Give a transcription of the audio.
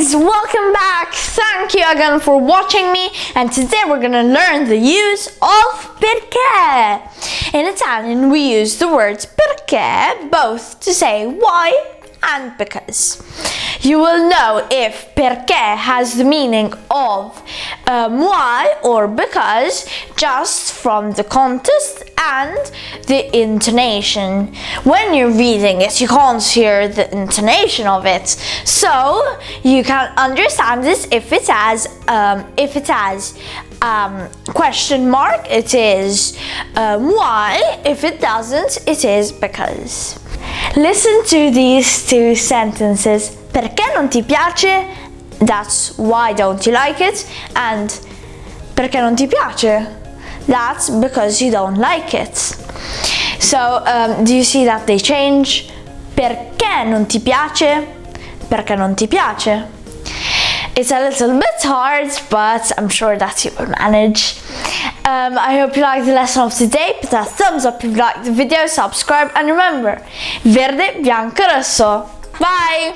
guys, welcome back. Thank you again for watching me, and today we're gonna learn the use of perché. In Italian we use the words perché both to say why and because. You will know if perché has the meaning of why or because just from the context and the intonation. When you're reading it, you can't hear the intonation of it, so you can understand it if it has question mark, it is why. If it doesn't, it is because. Listen to these two sentences. Perché non ti piace? That's why don't you like it? And perché non ti piace? That's because you don't like it. So do you see that they change? Perché non ti piace? Perché non ti piace? It's a little bit hard, but I'm sure that you will manage. I hope you liked the lesson of today. Put a thumbs up if you liked the video, subscribe, and remember, verde, bianco, rosso. Bye!